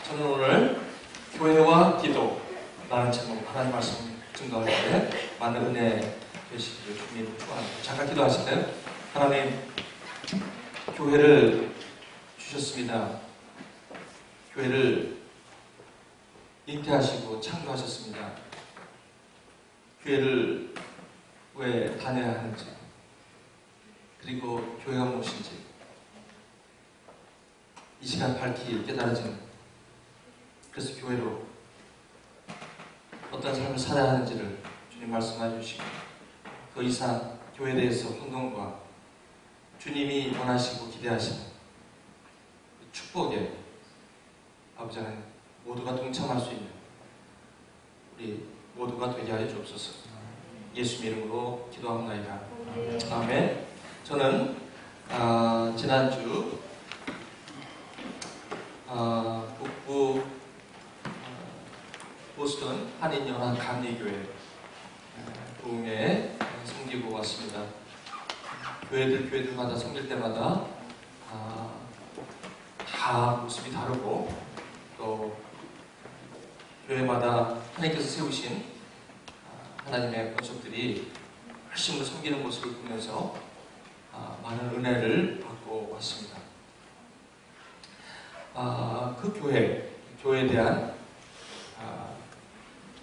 저는 오늘 교회와 기도라는 제목 하나님 말씀 증거할 때 많은 은혜 되시기를 주님을 축원합니다. 잠깐 기도하실까요? 하나님, 교회를 주셨습니다. 교회를 잉태하시고 창조하셨습니다. 교회를 왜 다녀야 하는지, 그리고 교회가 무엇인지 이 시간 밝히 깨달아지는, 그래서 교회로 어떤 삶을 살아야 하는지를 주님 말씀해 주시고, 그 이상 교회에 대해서 헌금과 주님이 원하시고 기대하시는 축복에 아버지 하나님 모두가 동참할 수 있는 우리 모두가 되게 하여 주옵소서. 예수 이름으로 기도합니다. 아멘. 저는 지난주 북부 보스턴 한인연합 감리교회 부흥회에 섬기고 왔습니다. 교회들마다 섬길 때마다 다 모습이 다르고, 또 교회마다 하나님께서 세우신 하나님의 권속들이 열심히 섬기는 모습을 보면서 많은 은혜를 받고 왔습니다. 그 교회에 대한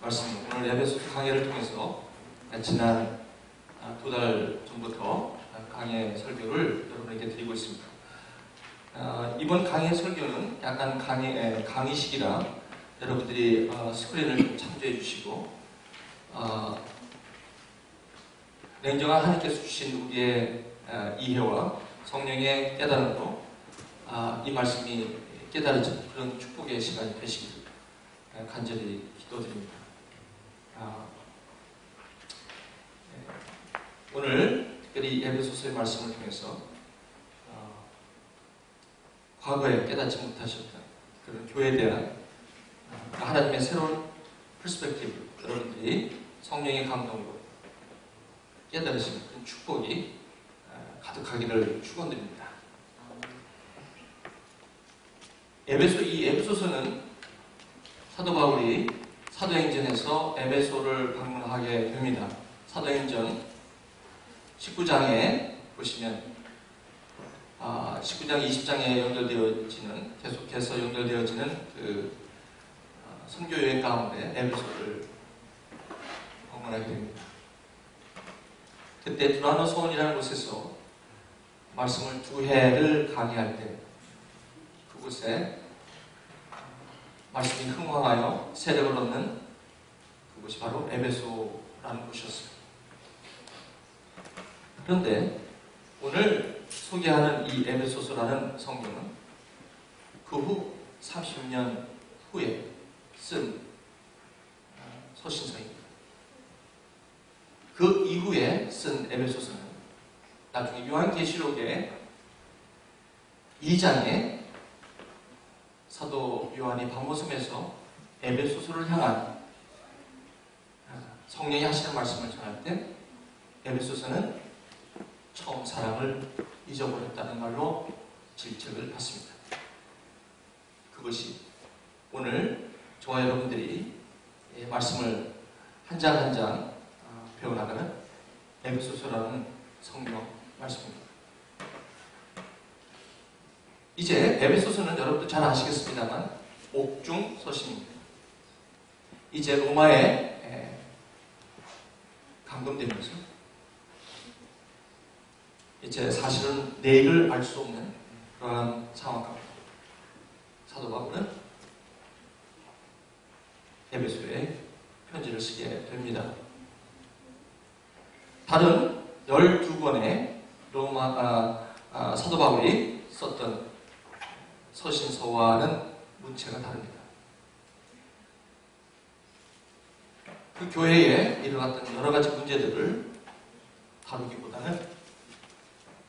말씀, 오늘 에베소서 강의를 통해서 지난 2달 전부터 강의 설교를 여러분에게 드리고 있습니다. 이번 강의 설교는 약간 강의식이라 여러분들이 스크린을 좀 참조해 주시고, 냉정한 하나님께서 주신 우리의 이해와 성령의 깨달음으로 이 말씀이 깨달아지는 그런 축복의 시간이 되시기를 간절히 기도드립니다. 오늘 특별히 에베소서의 말씀을 통해서 과거에 깨닫지 못하셨던 그런 교회에 대한 하나님의 새로운 퍼스펙티브, 여러분들이 성령의 감동으로 깨달으시는 그런 축복이 가득하기를 축원드립니다. 이 에베소서는 사도 바울이 사도행전에서 에베소를 방문하게 됩니다. 사도행전 19장에 보시면 19장 20장에 연결되어지는, 계속해서 연결되어지는 그 선교 여행 가운데 에베소를 방문하게 됩니다. 그때 두라노 소원이라는 곳에서 말씀을 2회를 강의할 때 그곳에 말씀이 흥황하여 세력을 얻는 그곳이 바로 에베소라는 곳이었어요. 그런데 오늘 소개하는 이 에베소서라는 성경은 그 후 30년 후에 쓴 서신서입니다. 그 이후에 쓴 에베소서는 나중에 요한계시록의 2장에 사도 요한이 밤모섬에서 에베소서를 향한 성령이 하시는 말씀을 전할 때 에베소서는 처음 사랑을 잊어버렸다는 말로 질책을 받습니다. 그것이 오늘 저와 여러분들이 말씀을 한 장 한 장 배워나가는 에베소서라는 성경 말씀입니다. 이제 에베소서는 여러분도 잘 아시겠습니다만 옥중 서신입니다. 이제 로마에 감금되면서 이제 사실은 내일을 알 수 없는 그러한 상황 가운데 사도 바울은 에베소에 편지를 쓰게 됩니다. 다른 12권의 사도 바울이 썼던 서신서와는 문체가 다릅니다. 그 교회에 일어났던 여러 가지 문제들을 다루기보다는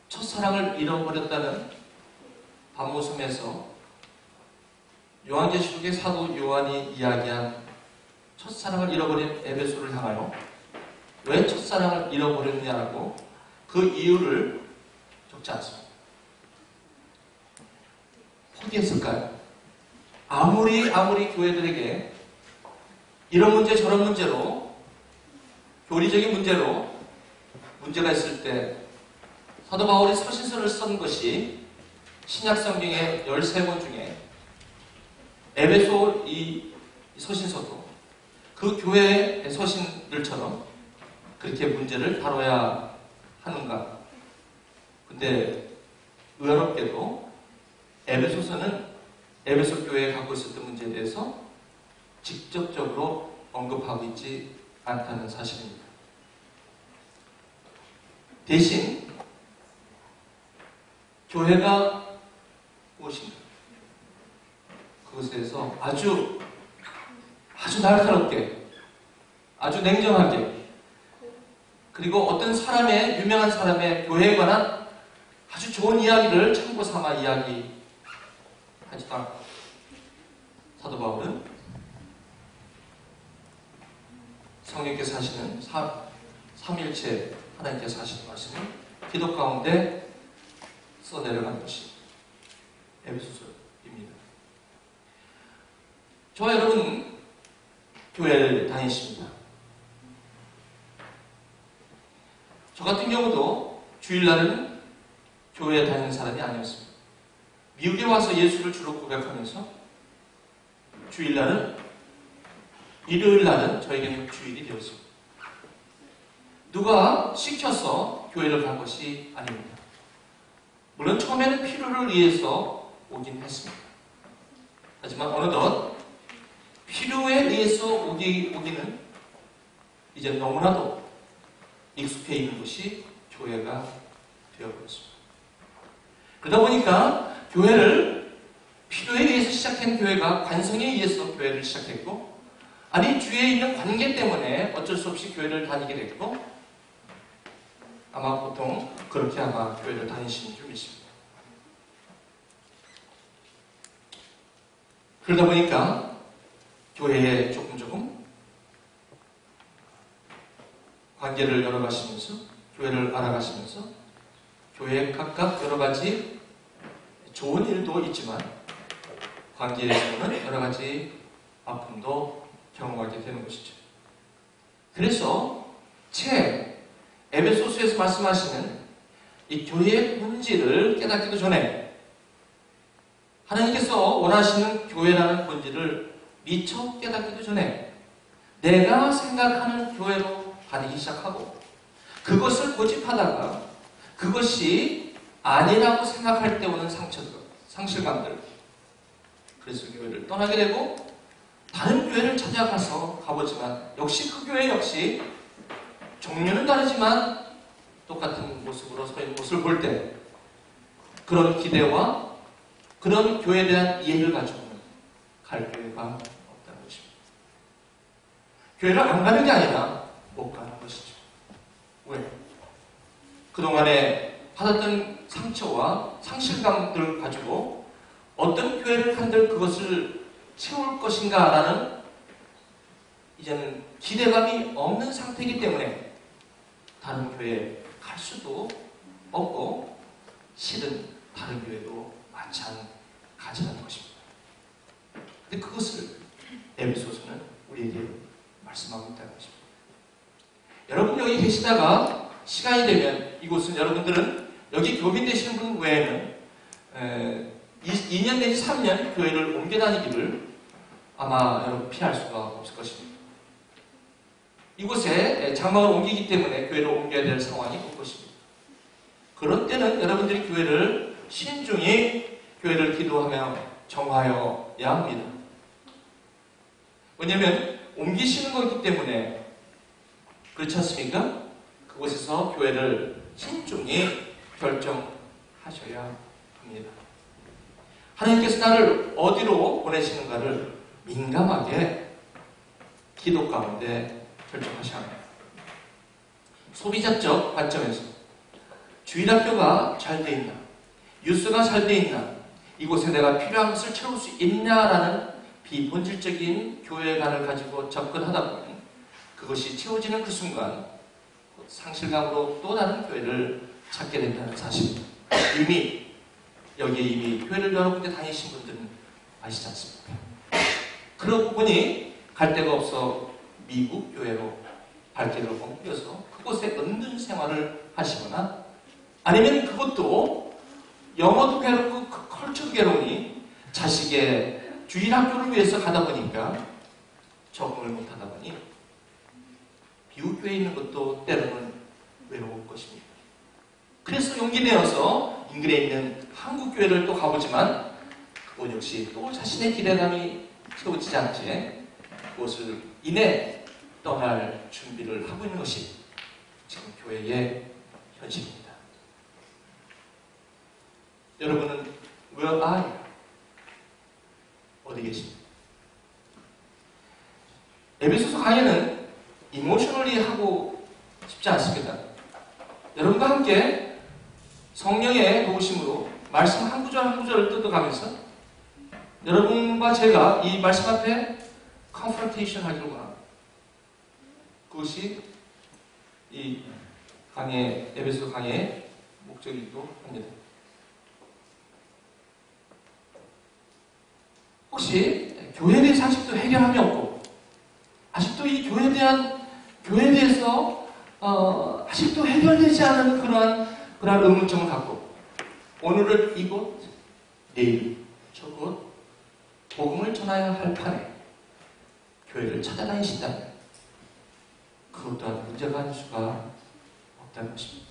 첫사랑을 잃어버렸다는 밤모섬에서 요한계시록의 사도 요한이 이야기한 첫사랑을 잃어버린 에베소를 향하여 왜 첫사랑을 잃어버렸냐고 그 이유를 적지 않습니다. 포기했을까요? 아무리 교회들에게 이런 문제 저런 문제로 교리적인 문제로 문제가 있을 때 사도 바울이 서신서를 쓴 것이 신약 성경의 13권 중에 에베소 이 서신서도 그 교회의 서신들처럼 그렇게 문제를 다뤄야 하는가? 근데 의외롭게도 에베소서는 에베소 교회에 갖고 있었던 문제에 대해서 직접적으로 언급하고 있지 않다는 사실입니다. 대신 교회가 무엇인가? 그것에 대해서 아주 날카롭게, 아주 냉정하게, 그리고 어떤 사람의, 유명한 사람의 교회에 관한 아주 좋은 이야기를 참고 삼아 이야기하지도 않고, 사도 바울은 성령께서 하시는 삼일체 하나님께서 하시는 말씀을 기도 가운데 써내려간 것이 에베소서입니다. 저와 여러분 교회를 다니십니다. 저 같은 경우도 주일날은 교회에 다니는 사람이 아니었습니다. 미국에 와서 예수를 주로 고백하면서 주일날은, 일요일날은 저에게는 주일이 되었습니다. 누가 시켜서 교회를 간 것이 아닙니다. 물론 처음에는 필요를 위해서 오긴 했습니다. 하지만 어느덧 필요에 의해서 오기는 이제 너무나도 익숙해 있는 것이 교회가 되어버렸습니다. 그러다 보니까 교회를 필요에 의해서 시작한 교회가 관성에 의해서 교회를 시작했고, 아니 주위에 있는 관계 때문에 어쩔 수 없이 교회를 다니게 됐고, 아마 보통 그렇게 아마 교회를 다니시는 줄 믿습니다. 그러다 보니까 교회에 조금 관계를 열어가시면서, 교회를 알아가시면서 교회에 각각 여러 가지 좋은 일도 있지만 관계에서는 여러 가지 아픔도 경험하게 되는 것이죠. 그래서 에베소서에서 말씀하시는 이 교회의 본질을 깨닫기도 전에 하나님께서 원하시는 교회라는 본질을 미처 깨닫기도 전에 내가 생각하는 교회로 다니기 시작하고, 그것을 고집하다가 그것이 아니라고 생각할 때 오는 상처들, 상실감들, 그래서 교회를 떠나게 되고 다른 교회를 찾아가서 가보지만 역시 그 교회 역시 종류는 다르지만 똑같은 모습으로 서 있는 모습을 볼 때 그런 기대와 그런 교회에 대한 이해를 가지고는 갈 교회가 없다는 것입니다. 교회를 안 가는 게 아니라 못 가는 것이죠. 왜? 그동안에 받았던 상처와 상실감들을 가지고 어떤 교회를 한들 그것을 채울 것인가 라는 이제는 기대감이 없는 상태이기 때문에 다른 교회에 갈 수도 없고 실은 다른 교회도 마찬가지라는 것입니다. 근데 그것을 에베소서는 우리에게 말씀하고 있다는 것입니다. 여러분 여기 계시다가 시간이 되면 이곳은, 여러분들은 여기 교민 되시는 분 외에는 2년 내지 3년 교회를 옮겨 다니기를 아마 여러분 피할 수가 없을 것입니다. 이곳에 장막을 옮기기 때문에 교회를 옮겨야 될 상황이 올 것입니다. 그런 때는 여러분들이 교회를 신중히 교회를 기도하며 정하여야 합니다. 왜냐하면 옮기시는 거기 때문에, 그렇지 않습니까? 그곳에서 교회를 신중히 결정하셔야 합니다. 하나님께서 나를 어디로 보내시는가를 민감하게 기도 가운데 결정하셔야 합니다. 소비자적 관점에서 주일학교가 잘 돼 있나, 뉴스가 잘 돼 있나, 이곳에 내가 필요한 것을 채울 수 있냐라는 비본질적인 교회관을 가지고 접근하다 보면 그것이 채워지는 그 순간 상실감으로 또 다른 교회를 찾게 된다는 사실입니다. 이미 교회를 여러 군데 다니신 분들은 아시지 않습니까? 그러고 보니 갈 데가 없어 미국 교회로 발길을 옮겨서 그곳에 은둔 생활을 하시거나 아니면 그것도 영어도 괴롭고 컬처도 괴로우니 자식의 주일학교를 위해서 가다 보니까 적응을 못하다 보니 미국 교회에 있는 것도 때로는 외로울 것입니다. 그래서 용기 내어서 인근에 있는 한국 교회를 또 가보지만 그곳 역시 또 자신의 기대감이 채워지지 않게 그곳을 이내 떠날 준비를 하고 있는 것이 지금 교회의 현실입니다. 여러분은 where are you? 어디 계십니까? 에베소서 강의는 이모셔널리 하고 싶지 않습니다. 여러분과 함께 성령의 도우심으로 말씀 한 구절 한 구절을 뜯어가면서 여러분과 제가 이 말씀 앞에 컨프런테이션 하기를 원합니다. 그것이 이 강의, 에베소 강의의 목적이기도 합니다. 혹시 교회에 대해서 아직도 해결함이 없고 아직도 이 교회에 대해서 아직도 해결되지 않은 그러한 의문점을 갖고 오늘은 이곳, 내일 저곳 복음을 전해야 할 판에 교회를 찾아다니신다면 그것 또한 문제가 아닐 수가 없다는 것입니다.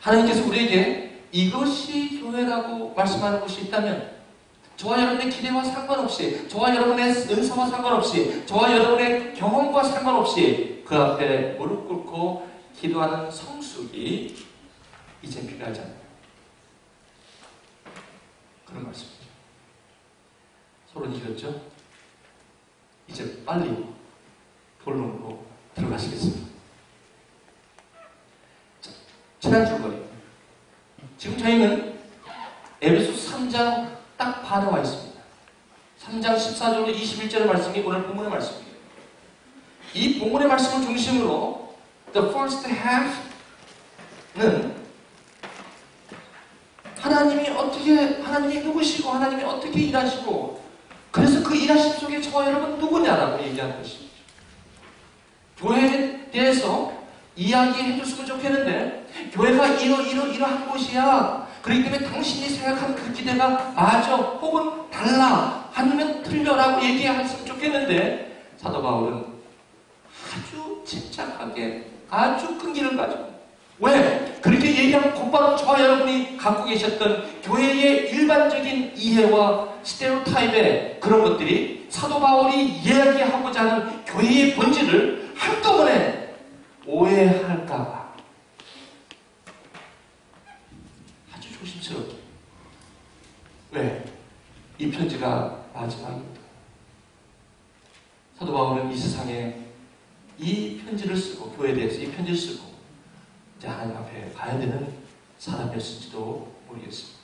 하나님께서 우리에게 이것이 교회라고 말씀하는 것이 있다면 저와 여러분의 기대와 상관없이, 저와 여러분의 은사와 상관없이, 저와 여러분의 경험과 상관없이 그 앞에 무릎 꿇고 기도하는 성숙이 이제 필요하지 않나요? 그런 말씀이죠. 서로 이겼죠? 이제 빨리 본론으로 들어가시겠습니다. 자, 지난주 거리. 지금 저희는 에베소서 3장 딱 반에 와 있습니다. 3장 14절로 21절의 말씀이 오늘 본문의 말씀입니다. 이 본문의 말씀을 중심으로 the first half는 하나님이 누구시고 하나님이 어떻게 일하시고 그래서 그 일하심 속에 저와 여러분 누구냐라고 얘기하는 것입니다. 교회에 대해서 이야기해 줬으면 좋겠는데 교회가 이러한 곳이야. 그렇기 때문에 당신이 생각한 그 기대가 맞아 혹은 달라 아니면 틀려라고 얘기했으면 좋겠는데 사도 바울은 아주 침착하게 아주 끈기를 가지고 왜? 그렇게 얘기하면 곧바로 저와 여러분이 갖고 계셨던 교회의 일반적인 이해와 스테레오타입의 그런 것들이 사도 바울이 이야기하고자 하는 교회의 본질을 한꺼번에 오해할까봐 아주 조심스럽게. 왜? 이 편지가 마지막입니다. 사도 바울은 이 세상에 이 편지를 쓰고 교회에 대해서 이 편지를 쓰고 이제 하나님 앞에 가야 되는 사람이었을지도 모르겠습니다.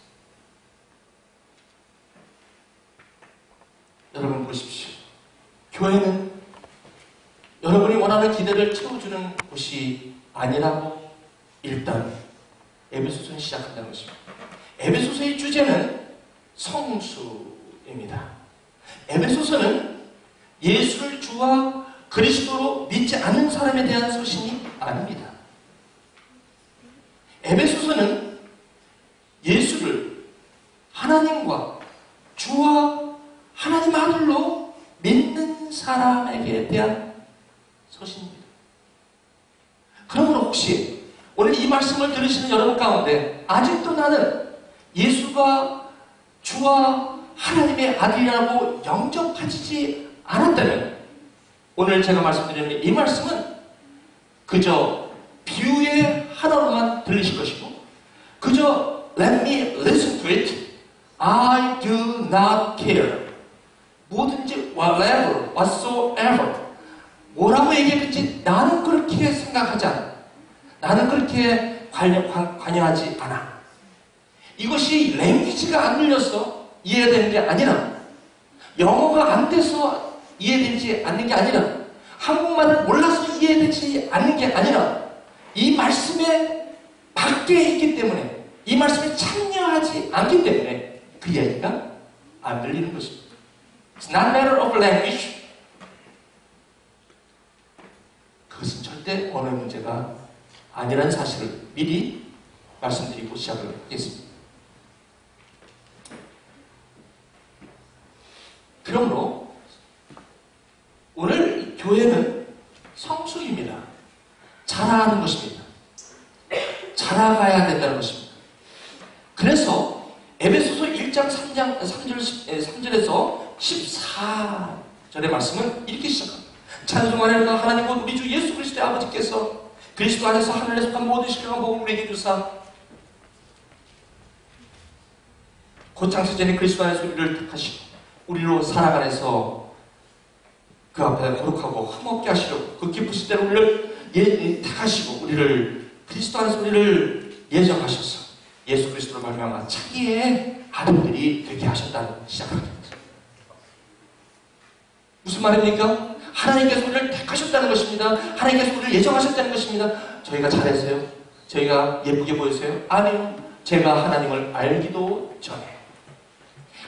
여러분 보십시오. 교회는 여러분이 원하는 기대를 채워주는 곳이 아니라고 일단 에베소서는 시작한다는 것입니다. 에베소서의 주제는 성수입니다. 에베소서는 예수를 주와 그리스도로 믿지 않는 사람에 대한 서신이 아닙니다. 에베소서는 예수를 하나님과 주와 하나님 아들로 믿는 사람에게 대한 서신입니다. 그러므로 혹시 오늘 이 말씀을 들으시는 여러분 가운데 아직도 나는 예수가 주와 하나님의 아들이라고 영접하지 않았다면 오늘 제가 말씀드리는 이 말씀은 그저 비유의 하나로만 들리실 것이고 그저 let me listen to it, I do not care 뭐든지 whatever, whatsoever 뭐라고 얘기했든지 나는 그렇게 생각하지 않아. 나는 그렇게 관여하지 않아. 이것이 랭귀지가 안 들려서 이해되는 게 아니라 영어가 안 돼서 이해되지 않는 게 아니라 한국말을 몰라서 이해되지 않는 게 아니라 이 말씀에 밖에 있기 때문에 이 말씀에 참여하지 않기 때문에 그 이야기가 안 들리는 것입니다. It's not a matter of language. 그것은 절대 언어의 문제가 아니라는 사실을 미리 말씀드리고 시작을 하겠습니다. 그러므로 오늘 교회는 성숙입니다. 자라는 것입니다. 자라가야 된다는 것입니다. 그래서 에베소서 1장 3절에서 14절의 말씀은 이렇게 시작합니다. 찬송하리로다 하나님 곧 우리 주 예수 그리스도의 아버지께서 그리스도 안에서 하늘에 속한 모든 신령한 복음을 우리에게 주사 곧 창세전에 그리스도 안에서 우리를 택하시고 우리로 살아가 안에서 그 앞에 거룩하고 흠없게 하시려고 그 기쁘신 대로 우리를 택하시고 우리를 그리스도 안에서 우리를 예정하셔서 예수 그리스도로 말미암아 자기의 아들들이 되게 하셨다는 시작합니다. 무슨 말입니까? 하나님께서 우리를 택하셨다는 것입니다. 하나님께서 우리를 예정하셨다는 것입니다. 저희가 잘했어요? 저희가 예쁘게 보였어요? 아니요. 제가 하나님을 알기도 전에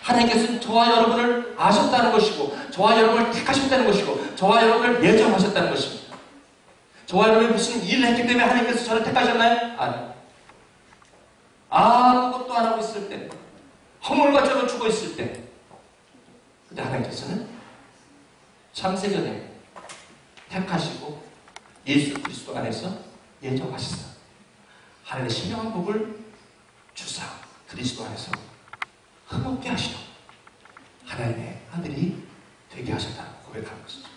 하나님께서는 저와 여러분을 아셨다는 것이고 저와 여러분을 택하셨다는 것이고 저와 여러분을 예정하셨다는 것입니다. 저와 여러분이 무슨 일을 했기 때문에 하나님께서 저를 택하셨나요? 아니요. 아무것도 안 하고 있을 때 허물과처럼 죽어 있을 때 그때 하나님께서는 창세전에 택하시고 예수 그리스도 안에서 예정하시사 하늘의 신령한 복을 주사 그리스도 안에서 흠없게 하시고 하나님의 아들이 되게 하셨다고 고백하는 것이죠.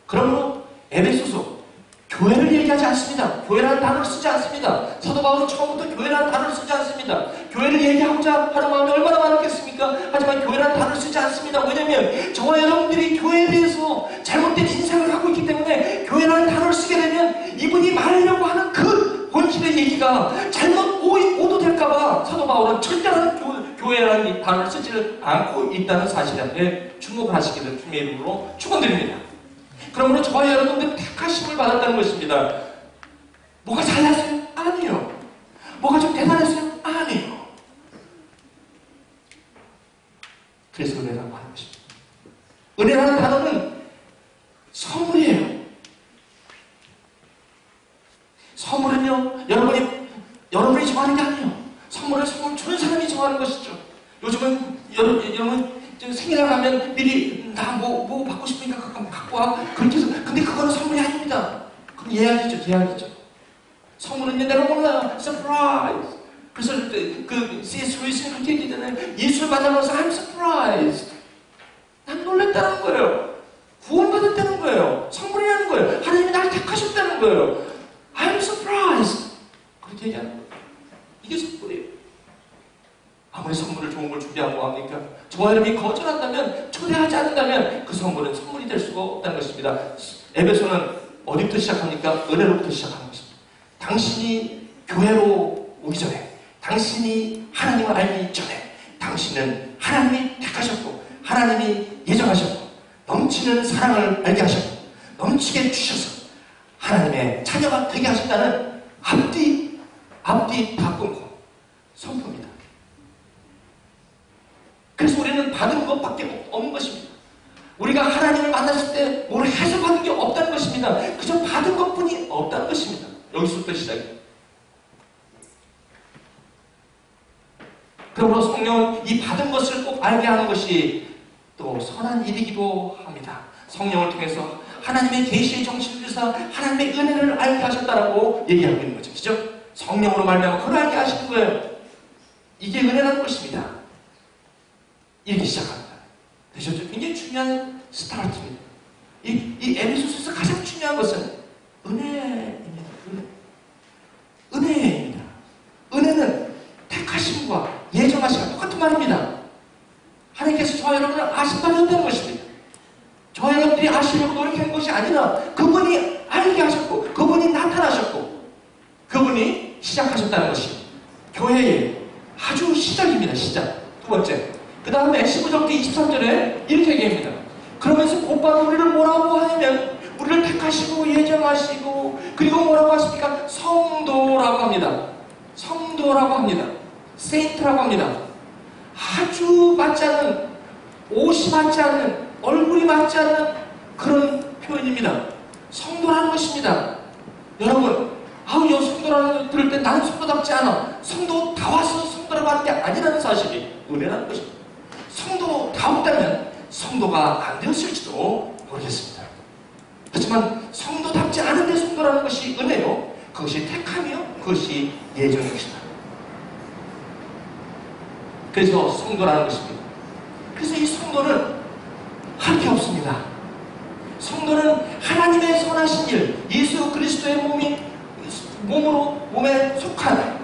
그러므로 에베소서 교회를 얘기하지 않습니다. 교회라는 단어를 쓰지 않습니다. 사도 바울은 처음부터 교회라는 단어를 쓰지 않습니다. 교회를 얘기하고자 하는 마음이 얼마나 많았겠습니까? 하지만 교회라는 단어를 쓰지 않습니다. 왜냐하면 저와 여러분들이 교회에 대해서 잘못된 인상을 갖고 있기 때문에 교회라는 단어를 쓰게 되면 이분이 말하려고 하는 그 본질의 얘기가 잘못 오도될까봐 사도 바울은 절대로 교회라는 단어를 쓰지 않고 있다는 사실 앞에 주목을 하시기를 주님의 이름으로 축원드립니다. 그러므로 저와 여러분들 택하심을 받았다는 것입니다. 뭐가 잘났어요? 아니요. 뭐가 좀 대단했어요? 아니요. 그래서 은혜라고 하는 것입니다. 은혜라는 단어는 선물이에요. 선물은요, 여러분이 정하는 게 아니에요. 선물을 선물 주는 사람이 정하는 것이죠. 요즘은 여러분 생일날 가면 미리 나 뭐 받고 싶으니까 그거 갖고 와. 그렇게 해서 근데 그거는 선물이 아닙니다. 그건 예약이죠. 선물은요 내가 몰라요. 서프라이즈. 그래서 그 C.S. 루이스는 그렇게 얘기했잖아요. 예수를 만나면서 I'm surprised. 난 놀랬다는 거예요. 구원받았다는 거예요. 선물이라는 거예요. 하나님이 나를 택하셨다는 거예요. I'm surprised. 그렇게 얘기하는 거예요. 이게 선물이에요. 아무리 선물을 좋은 걸 준비하고 합니까? 저와 여러분이 거절한다면, 초대하지 않는다면 그 선물은 선물이 될 수가 없다는 것입니다. 에베소는 어디부터 시작합니까? 은혜로부터 시작하는 것입니다. 당신이 교회로 오기 전에, 당신이 하나님을 알기 전에 당신은 하나님이 택하셨고 하나님이 예정하셨고 넘치는 사랑을 알게 하셨고 넘치게 주셔서 하나님의 자녀가 되게 하셨다는 앞뒤 다 끊고 선포입니다. 그래서 우리는 받은 것밖에 없는 것입니다. 우리가 하나님을 만났을 때 뭘 해서 받은 게 없다는 것입니다. 그저 받은 것뿐이 없다는 것입니다. 여기서부터 시작입니다. 그러므로 성령은 이 받은 것을 꼭 알게 하는 것이 또 선한 일이기도 합니다. 성령을 통해서 하나님의 계시의 정신을 주사 하나님의 은혜를 알게 하셨다라고 얘기하고 있는 거죠. 그죠? 성령으로 말미암아 그걸 알게 하시는 거예요. 이게 은혜라는 것입니다. 이렇게 시작합니다. 되셨죠? 굉장히 중요한 스타트입니다. 이 에베소서에서 가장 중요한 것은 은혜입니다. 은혜입니다. 은혜는 택하심과 예정하심과 똑같은 말입니다. 하나님께서 저와 여러분을 아신다는 것입니다. 저와 여러분들이 아시려고 노력한 것이 아니라 그분이 알게 하셨고 그분이 나타나셨고 그분이 시작하셨다는 것이 교회의 아주 시작입니다. 시작. 두 번째. 그 다음에 15절부터 23절에 이렇게 얘기합니다. 그러면서 곧바로 우리를 뭐라고 하냐면 우리를 택하시고 예정하시고 그리고 뭐라고 하십니까? 성도라고 합니다. 성도라고 합니다. 세인트라고 합니다. 아주 맞지 않은 옷이 맞지 않는, 얼굴이 맞지 않는 그런 표현입니다. 성도라는 것입니다. 여러분, 여 성도라는 걸 들을 때 나는 성도답지 않아. 성도다워서 성도라고 하는 게 아니라는 사실이 은혜라는 것입니다. 성도다웠다면 성도가 안 되었을지도 모르겠습니다. 하지만 성도답지 않은데 성도라는 것이 은혜요. 그것이 택함이요. 그것이 예정인 것이다. 그래서 성도라는 것입니다. 그래서 이 성도는 할 게 없습니다. 성도는 하나님의 선하신 일, 예수 그리스도의 몸에 속한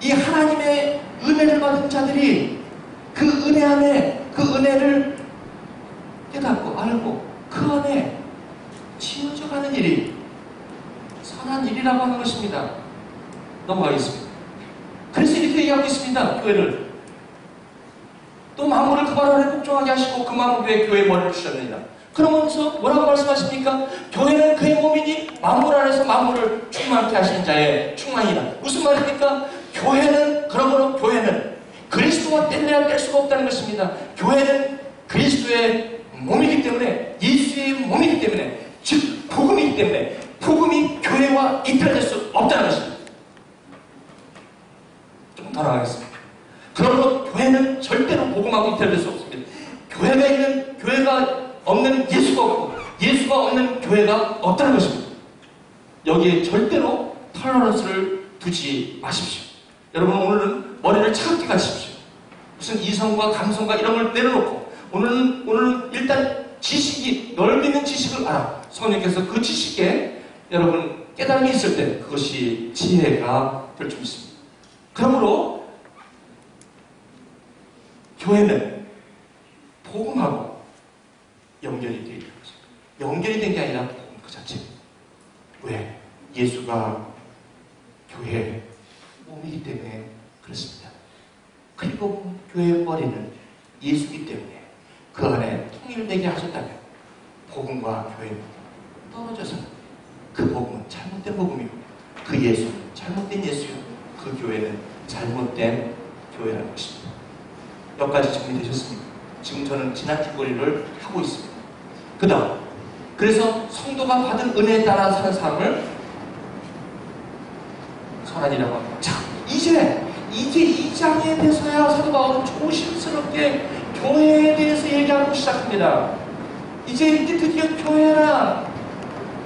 이 하나님의 은혜를 받은 자들이 그 은혜 안에, 그 은혜를 깨닫고 알고 그 안에 지어져 가는 일이 선한 일이라고 하는 것입니다. 넘어가겠습니다. 그래서 이렇게 얘기하고 있습니다. 교회를. 또 만물을 그 발 아래 복종하게 하시고 그 만물 위에 교회의 머리를 주셨느니라. 그러면서 뭐라고 말씀하십니까? 교회는 그의 몸이니 만물 안에서 만물을 충만케 하시는 자의 충만이라. 무슨 말입니까? 그러므로 교회는 그리스도와 뗄래야 뗄 수가 없다는 것입니다. 교회는 그리스도의 몸이기 때문에, 예수의 몸이기 때문에, 즉 복음이기 때문에 복음이 교회와 이탈될 수 없다는 것입니다. 좀 더 나가겠습니다. 그러므로 교회는 절대로 복음하고 이탈될 수 없습니다. 교회가 없는 예수가 없고 예수가 없는 교회가 없다는 것입니다. 여기에 절대로 톨러런스를 두지 마십시오. 여러분, 오늘은 머리를 차갑게 가십시오. 무슨 이성과 감성과 이런 걸 내려놓고 오늘은 일단 지식이, 넓이 있는 지식을 알아. 성령께서 그 지식에 여러분 깨달음이 있을 때 그것이 지혜가 될 줄 믿습니다. 그러므로 교회는 복음하고 연결이 되어 있는 것입니다. 연결이 된 게 아니라 복음 그 자체입니다. 왜? 예수가 교회의 몸이기 때문에 그렇습니다. 그리고 교회의 머리는 예수이기 때문에 그 안에 통일되게 하셨다면 복음과 교회는 떨어져서 그 복음은 잘못된 복음이고 그 예수는 잘못된 예수요, 그 교회는 잘못된 교회라는 것입니다. 몇 가지 정리되셨습니까? 지금 저는 지난 주거리를 하고 있습니다. 그 다음, 그래서 성도가 받은 은혜에 따라 사는 삶을 선한이라고 합니다. 자, 이제 이 장에 대해서야 사도 바울은 조심스럽게 교회에 대해서 얘기하고 시작합니다. 이제 드디어 교회라.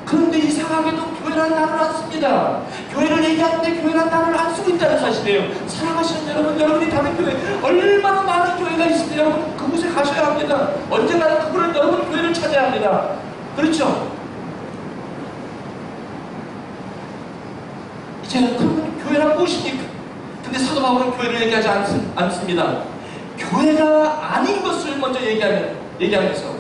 그런데 이상하게도 교회라는 단어를 안 씁니다. 교회를 얘기하는데 교회라는 단어를 안 쓰고 있다는 사실이에요. 사랑하시는 여러분, 여러분이 다른 교회, 얼마나 많은 교회가 있습니다. 여러분, 그곳에 가셔야 합니다. 언젠가는 그거를 여러분 교회를 찾아야 합니다. 그렇죠? 이제 그러면 교회란 무엇입니까? 근데 사도 바울은 교회를 얘기하지 않습니다. 교회가 아닌 것을 먼저 얘기하면서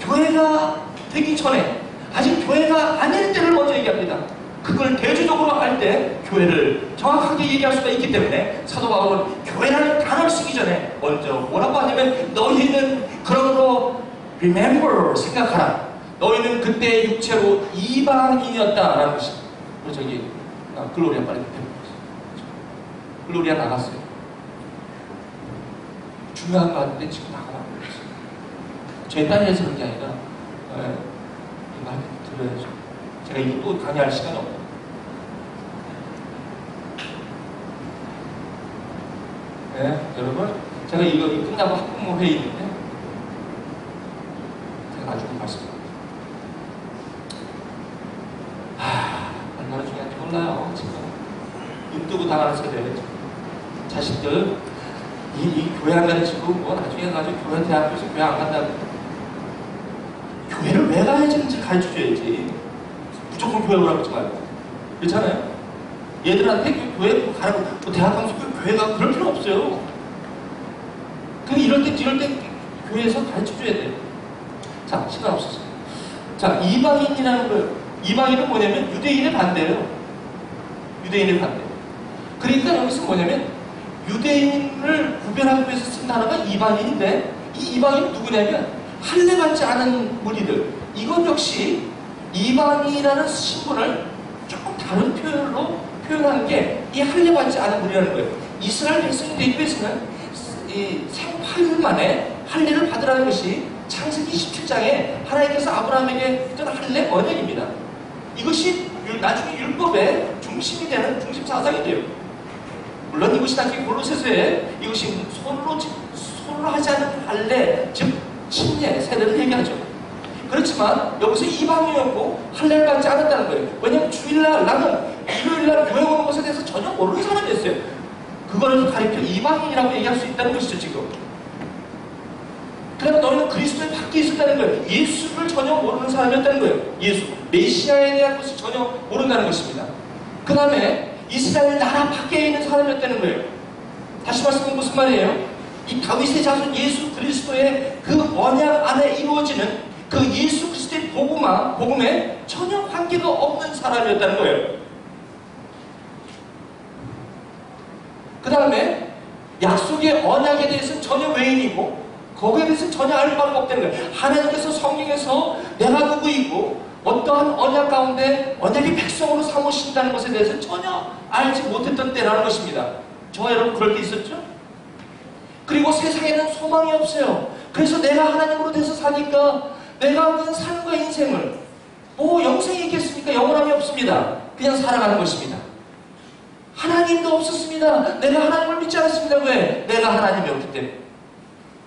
교회가 되기 전에 아직 교회가 아닌 때를 먼저 얘기합니다. 그걸 대조적으로 할 때 교회를 정확하게 얘기할 수가 있기 때문에 사도 바울은 교회라는 단어를 쓰기 전에 먼저 뭐라고 하냐면 너희는 그러므로 remember, 생각하라. 너희는 그때 육체로 이방인이었다라는 것입니다. 저기 글로리아 빨리 대표해보세요. 글로리아 나갔어요. 중요한 거 같은데 지금 나가라고 그랬어요. 제 딸이 해서 그런 게 아니라 이거 들어야죠. 제가 이거 또 강의할 시간이 없어요. 네, 여러분, 제가 이거 끝나고 학부모 회의 있는데 제가 나중에 말씀드립니다. 얼마나 중요한지 몰라요. 지금 눈 뜨고 당하는 세대예요. 자식들 이 교회 안 가르치고 뭐 나중에 가지고 교회 대학교에서 교회 안 간다고. 교회를 왜 가야 되는지 가르쳐줘야지. 무조건 교회 오라고 하지 말고. 그렇잖아요? 얘들한테 교회 가라고, 뭐 대학 가면서 교회가 그럴 필요 없어요. 근데 이럴 때 교회에서 가르쳐줘야 돼요. 자, 시간 없어서. 자, 이방인이라는 거예요. 이방인은 뭐냐면 유대인의 반대예요. 유대인의 반대. 그러니까 여기서 뭐냐면 유대인을 구별하기 위해서 쓴 단어가 이방인인데 이 이방인은 누구냐면 할례받지 않은 무리들. 이건 역시 이방인이라는 신분을 조금 다른 표현으로 표현하는 게 이 할례받지 않은 무리라는 거예요. 이스라엘 백성이 되기 위해서는 이 생파율 만에 할례를 받으라는 것이 창세기 17장에 하나님께서 아브라함에게 했던 할례 언약입니다. 이것이 나중에 율법의 중심이 되는 중심 사상이 돼요. 물론 이것이 나중에 골로새서에 이것이 손으로 하지 않는 할례, 즉 침례, 세례를 얘기하죠. 그렇지만 여기서 이방인이었고 할례를 받지 않았다는 거예요. 왜냐하면 주일날 나는 일요일날 교회 오는 것에 대해서 전혀 모르는 사람이었어요. 그걸 가리켜 이방인이라고 얘기할 수 있다는 것이죠, 지금. 그러면 너희는 그리스도의 밖에 있었다는 거예요. 예수를 전혀 모르는 사람이었다는 거예요. 예수, 메시아에 대한 것을 전혀 모른다는 것입니다. 그 다음에 이스라엘 나라 밖에 있는 사람이었다는 거예요. 다시 말씀은 무슨 말이에요? 이 다윗의 자손 예수 그리스도의 그 언약 안에 이루어지는 그 예수 그리스도의 복음에 전혀 관계가 없는 사람이었다는 거예요. 그 다음에 약속의 언약에 대해서는 전혀 외인이고 거기에 대해서는 전혀 알 바가 없다는 거예요. 하나님께서 성경에서 내가 누구이고 어떠한 언약 가운데 언약의 백성으로 삼으신다는 것에 대해서는 전혀 알지 못했던 때라는 것입니다. 저와 여러분 그럴 때 있었죠? 그리고 세상에는 소망이 없어요. 그래서 내가 하나님으로 돼서 사니까 내가 그냥 삶과 인생을 영생이 있겠습니까? 영원함이 없습니다. 그냥 살아가는 것입니다. 하나님도 없었습니다. 내가 하나님을 믿지 않았습니다. 왜? 내가 하나님이 없기 때문에.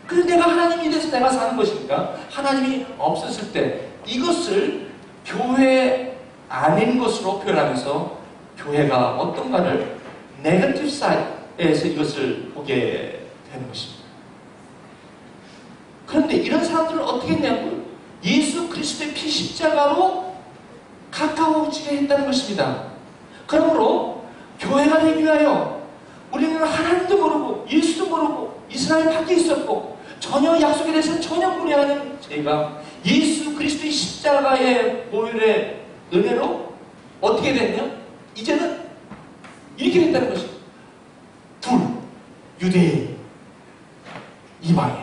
그래서 내가 하나님이 돼서 내가 사는 것이니까 하나님이 없었을 때 이것을 교회 아닌 것으로 표현하면서 교회가 어떤가를 네거티브 사이드에서 이것을 보게 되는 것입니다. 그런데 이런 사람들은 어떻게 했냐고요? 예수 그리스도의 피 십자가로 가까워지게 했다는 것입니다. 그러므로 교회가 되기 위하여 우리는 하나님도 모르고 예수도 모르고 이스라엘 밖에 있었고 전혀 약속에 대해서는 전혀 무례하는 저희가 예수 그리스도의 십자가의 보혈의 은혜로 어떻게 됐냐? 이제는 이렇게 됐다는 것입니다. 둘, 유대인, 이방인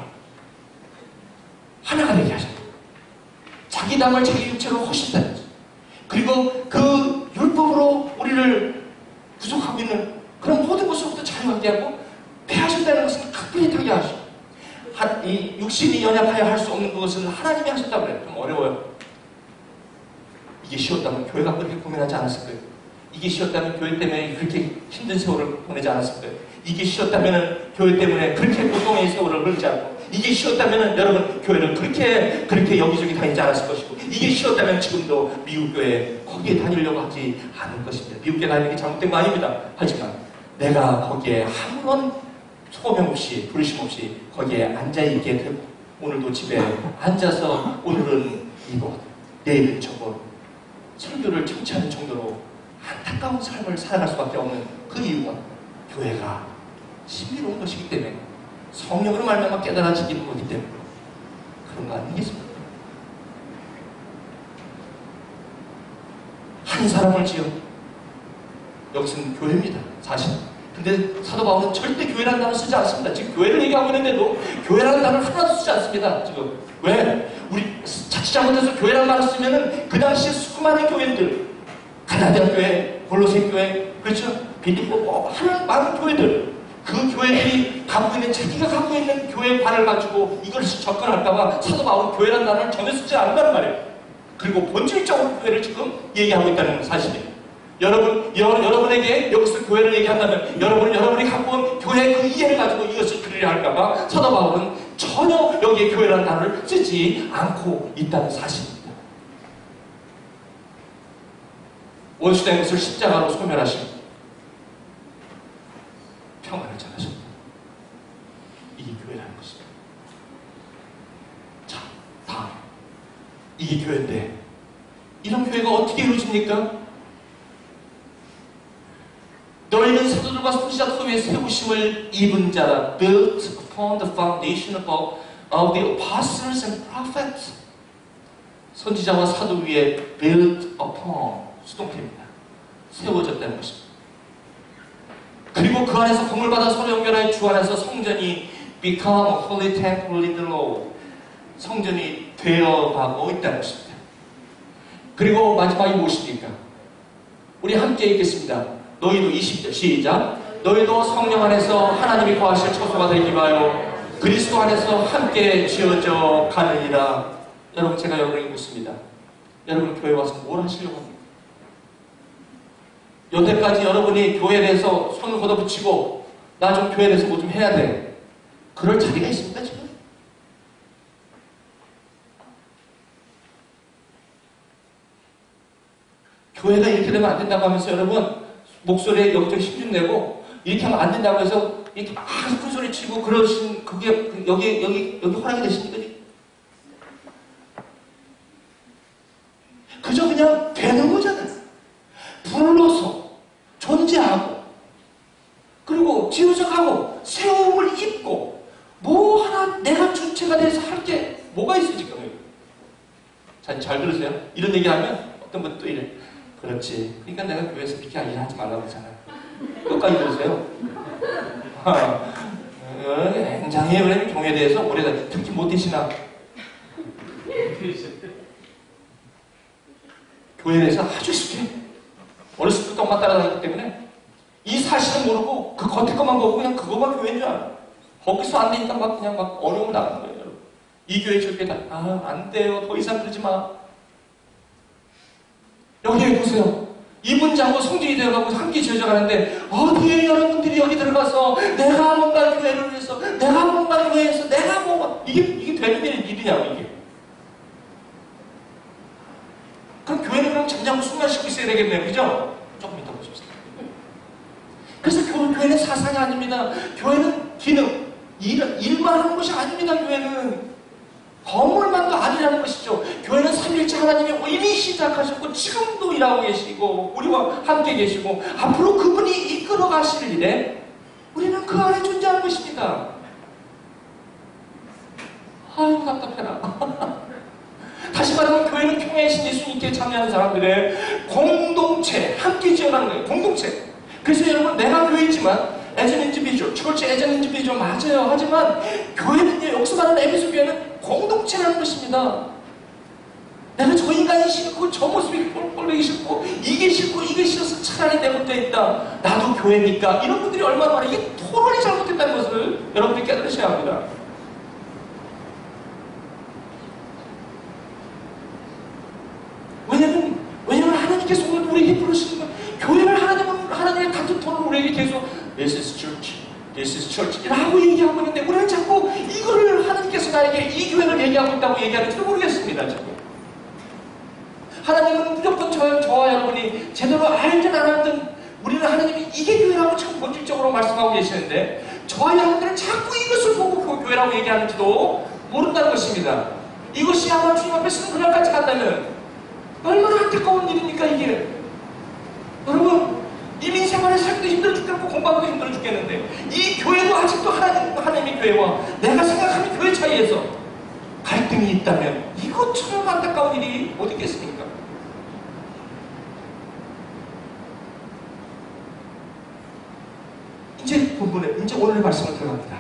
하나가 되게 하셨다. 자기 담을 자기 육체로 허신다는 거죠. 그리고 그 율법으로 우리를 구속하고 있는 그런 모든 것으로부터 자유하게 하고 패하신다는 것은 각별히하게 하시고 이 육신이 연약하여 할 수 없는 것을 하나님이 하셨다고 그래요. 좀 어려워요. 이게 쉬웠다면 교회가 그렇게 고민하지 않았을 거예요. 이게 쉬웠다면 교회 때문에 그렇게 힘든 세월을 보내지 않았을 거예요. 이게 쉬웠다면 교회 때문에 그렇게 고통의 세월을 흘리지 않고 이게 쉬웠다면 여러분 교회를 그렇게 여기저기 다니지 않았을 것이고 이게 쉬웠다면 지금도 미국 교회 거기에 다니려고 하지 않을 것입니다. 미국 교회 다니는 게 잘못된 거 아닙니다. 하지만 내가 거기에 아무런 소명 없이 부르심 없이 거기에 앉아있게 되고 오늘도 집에 앉아서 오늘은 이거 내일은 저거 설교를 청취하는 정도로 안타까운 삶을 살아갈 수밖에 없는 그 이유가 교회가 신비로운 것이기 때문에 성령으로 말미암아 깨달아지기는 거기 때문에 그런 거 아니겠습니까? 한 사람을 지어 여기서는 교회입니다. 사실. 근데 사도 바울은 절대 교회라는 단어 쓰지 않습니다. 지금 교회를 얘기하고 있는데도 교회라는 단어를 하나도 쓰지 않습니다. 지금. 왜? 우리 자칫 잘못해서 교회라는 말을 쓰면은 그 당시에 수많은 교회들 가나디아 교회, 골로새 교회, 그렇죠? 빌립보 많은 교회들 그 교회들이 갖고 있는 자기가 갖고 있는 교회관을 가지고 이걸 접근할까봐 사도 바울은 교회라는 단어를 전혀 쓰지 않는다는 말이에요. 그리고 본질적으로 교회를 지금 얘기하고 있다는 사실이에요. 여러분에게 여기서 교회를 얘기한다면 여러분이 갖고 온 교회의 그 이해를 가지고 이것을 들으려 할까봐 사도 바울은 전혀 여기에 교회라는 단어를 쓰지 않고 있다는 사실입니다. 원수된 것을 십자가로 소멸하시고 평안을 전하십니다. 이게 교회라는 것입니다. 자, 다음 이게 교회인데 이런 교회가 어떻게 이루어집니까? 너희는 사도들과 선지자들 위에 세우심을 입은 자라 built upon the foundation of the apostles and prophets. 선지자와 사도 위에 built upon 수동태입니다. 세워졌다는 것입니다. 그리고 그 안에서 공을 받아 서로 연결하여 주 안에서 성전이 become a holy temple in the Lord. 성전이 되어가고 있다는 것입니다. 그리고 마지막이 무엇입니까? 우리 함께 읽겠습니다. 너희도 20절 시작. 너희도 성령 안에서 하나님이 거하실 처소가 되기 위하여 그리스도 안에서 함께 지어져 가느니라. 여러분, 제가 여러분에게 묻습니다. 여러분, 교회 와서 뭘 하시려고 합니까? 여태까지 여러분이 교회에 대해서 손을 걷어붙이고 나 좀 교회에 대해서 뭐 좀 해야 돼, 그럴 자리가 있습니까 지금? 교회가 이렇게 되면 안 된다고 하면서 여러분 목소리에 여기저기 힘좀 내고 이렇게 하면 안 된다고 해서 이렇게 막 큰 소리 치고 그러신 그게 여기 허락이 되십니까? 그저 그냥 되는 거잖아요. 불러서 존재하고 그리고 지어져 가고 세움을 입고 뭐 하나 내가 주체가 돼서 할 게 뭐가 있어 지금? 잘 들으세요? 이런 얘기하면 어떤 분도 이래. 그렇지. 그러니까 내가 교회에서 그렇게 일하지 말라고 그러잖아요. 끝까지 들으세요. 굉장히 그러면 종에 대해서 오래다 특히 못 되시나? 교회에 대해서 아주 쉽게 어렸을 때부터 엄마 따라다녔기 때문에 이 사실을 모르고 그 겉에 것만 보고 그냥 그거가 교회인 줄 알아. 거기서 안 되니까 그냥 어려움을 나가는 거예요. 여러분. 이 교회 저 교회다. 안 돼요. 더 이상 그러지 마. 여기 보세요. 이분자하고 성질이 되어가고 함께 지어져 가는데 어디에 여러분들이 여기 들어가서 내가 뭔가 교회를 위해서 내가 뭔가 교회에서 내가 뭔가 이게 되는 일이냐고 이게. 그럼 교회는 그럼 잠잠을 순간시키고 있어야 되겠네요. 그죠? 조금 이따 보십시오. 그래서 교회는 사상이 아닙니다. 교회는 기능, 일만 하는 것이 아닙니다. 교회는 건물만도 아니라는 것이죠. 교회는 삼위일체 하나님이 이미 시작하셨고 지금도 일하고 계시고 우리와 함께 계시고 앞으로 그분이 이끌어 가실 일에 우리는 그 안에 존재하는 것입니다. 아유 답답해라. 다시 말하면 교회는 평행신 예수님께 참여하는 사람들의 공동체, 함께 지어가는 거예요. 공동체. 그래서 여러분 내가 교회지만 as an individual, church as an individual 맞아요. 하지만 교회는요, 여기서 말하는 에베소 교회는 공동체라는 것입니다. 내가 저 인간이 싫고 저 모습이 꼴보기 싫고 이게 싫고 이게 싫어서 차라리 내 혼자 있다. 나도 교회니까. 이런 분들이 얼마나 많아요. 이게 토론이 잘못됐다는 것을 여러분들이 깨달으셔야 합니다. 왜냐면 하나님께서 오늘 우리에게 부르시는 거예요. 교회를 하나님의 같은 톤으로 우리에게 계속 This is church, this is church 라고 얘기하고 있는데 우리는 자꾸 이거를 하나님께서 나에게 이 교회를 얘기하고 있다고 얘기하는지도 모르겠습니다. 지금. 하나님은 무조건 저와 여러분이 제대로 알든 안 알든 우리는 하나님이 이게 교회라고 참 본질적으로 말씀하고 계시는데 저와 여러분들은 자꾸 이것을 보고 교회라고 얘기하는지도 모른다는 것입니다. 이것이 아마 주님 앞에 서는 그날까지 간다면 얼마나 안타까운 일입니까 이게. 여러분 이민 생활에 살기도 힘들어 죽겠고 공부하기도 힘들어 죽겠는데 이 교회도 아직도 하나님의 교회와 내가 생각하는 교회 차이에서 갈등이 있다면 이것처럼 안타까운 일이 어디 있겠습니까? 이제 오늘의 말씀을 들어갑니다.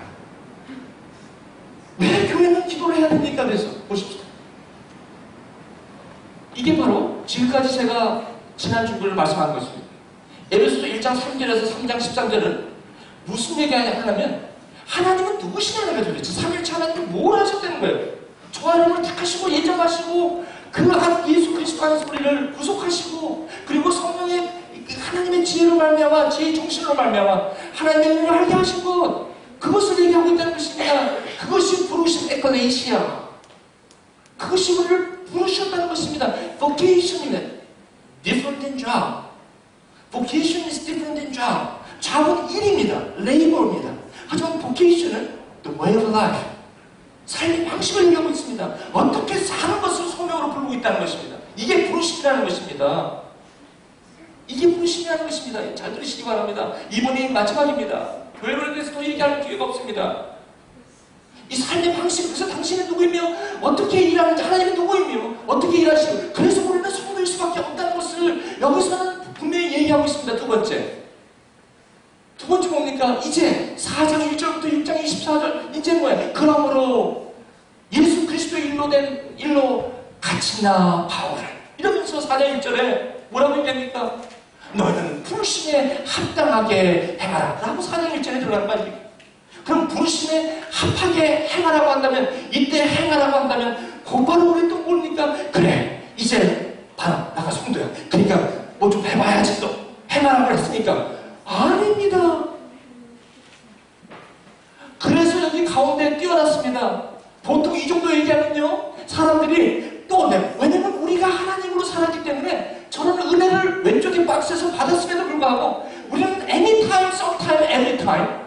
왜 교회는 기도를 해야 됩니까? 그래서 보십시오. 이게 바로 지금까지 제가 지난 주를 말씀한 것입니다. 에베소서 1장 3절에서 3장 13절은 무슨 얘기하냐면 하나님은 누구시냐는 거죠. 도대체 삼위일체 하나님이 뭘 하셨다는 거예요. 저와 여러분을 택하시고 예정하시고 그 예수 그리스도 안에서 우리를 구속하시고 그리고 성령의 하나님의 지혜로 말미암아 지혜의 정신으로 말미암아 하나님의 눈을 알게 하신 것 그것을 얘기하고 있다는 것입니다. 그것이 부르심 에클레시아 그것이 우리를 부르셨다는 것입니다. vocation이면 different than job. vocation is different than job. job은 일입니다. labor입니다. 하지만 vocation은 the way of life. 삶의 방식을 얘기하고 있습니다. 어떻게 사는 것을 소명으로 부르고 있다는 것입니다. 이게 부르심이라는 것입니다. 이게 부르심이라는 것입니다. 잘 들으시기 바랍니다. 이번이 마지막입니다. 교회를 대해서 더 얘기할 기회가 없습니다. 이 삶의 방식, 그래서 당신은 누구이며 어떻게 일하는지 하나님은 누구이며 어떻게 일하시고 그래서 우리는 성도일 수밖에 없다는 것을 여기서는 분명히 얘기하고 있습니다. 두 번째 뭡니까? 이제 4장 1절부터 6장 24절 이제 뭐야? 그러므로 예수 그리스도의 일로 갇힌나 바울을 이러면서 4장 1절에 뭐라고 얘기합니까? 너는 부르심에 합당하게 행하라 라고 4장 1절에 들어가는 거 아닙니까? 그럼 부르심에 합하게 행하라고 한다면, 이때 행하라고 한다면 곧바로 우리 또 뭡니까? 그래, 이제 바로 나가 성도야. 그러니까 뭐 좀 해봐야지, 또 행하라고 했으니까. 아닙니다. 그래서 여기 가운데 띄워놨습니다. 보통 이 정도 얘기하면요, 사람들이 또 왜냐면 우리가 하나님으로 살았기 때문에 저런 은혜를 왼쪽에 박스에서 받았음에도 불구하고 우리는 anytime, sometime, everytime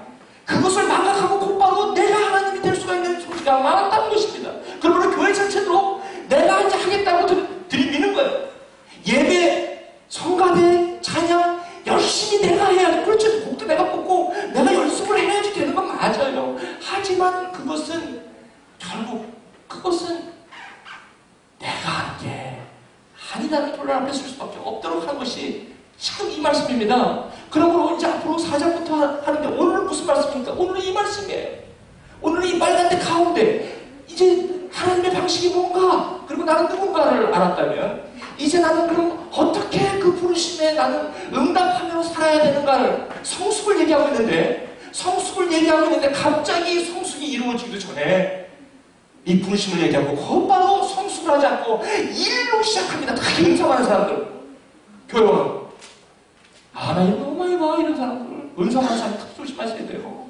그것을 망각하고 곧바로 내가 하나님이 될 수가 있는 소리가 많았다는 것입니다. 그러므로 교회 자체도 내가 이제 하겠다고 들이미는 거예요. 예배, 성가대, 찬양 열심히 내가 해야지. 그렇죠. 곡도 내가 뽑고 내가 연습을 해야지 되는 건 맞아요. 하지만 그것은 결국 그것은 내가 한 게 아니라는 결론 앞에 쓸 수밖에 없도록 한 것이 지금 이 말씀입니다. 그러므로 이제 앞으로 4장부터 하는데 오늘은 무슨 말씀입니까? 오늘은 이 말씀이에요. 오늘은 이 빨간데 가운데 이제 하나님의 방식이 뭔가, 그리고 나는 누군가를 알았다면 이제 나는 그럼 어떻게 그 부르심에 나는 응답하며 살아야 되는가를 성숙을 얘기하고 있는데, 성숙을 얘기하고 있는데 갑자기 성숙이 이루어지기도 전에 이 부르심을 얘기하고 곧바로 성숙을 하지 않고 일로 시작합니다. 다 은사하는 사람들, 교회원. 나 이거 너무 많이 봐, 이런 사람들. 은사하는 사람 딱 조심하셔야 돼요.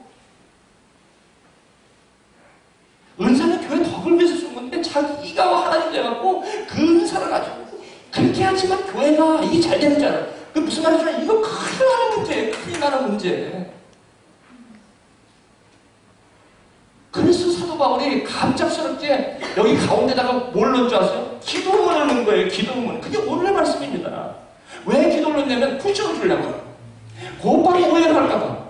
은사는 교회 덕을 위해서 준 건데 자기가 하나님 돼갖고 그 은사를 가지고 그렇게 하지만 교회가 이게 잘 되는 줄 알아. 그 무슨 말이죠? 이거 큰일 나는 문제예요. 큰일 나는 문제. 그래서 사도 바울이 갑작스럽게 여기 가운데다가 뭘 넣은 줄 아세요? 기도문을 넣은 거예요. 기도문. 그게 오늘의 말씀입니다. 왜 기도를 넣냐면 쿠션을 주려고. 곧바로 오해를 할까봐.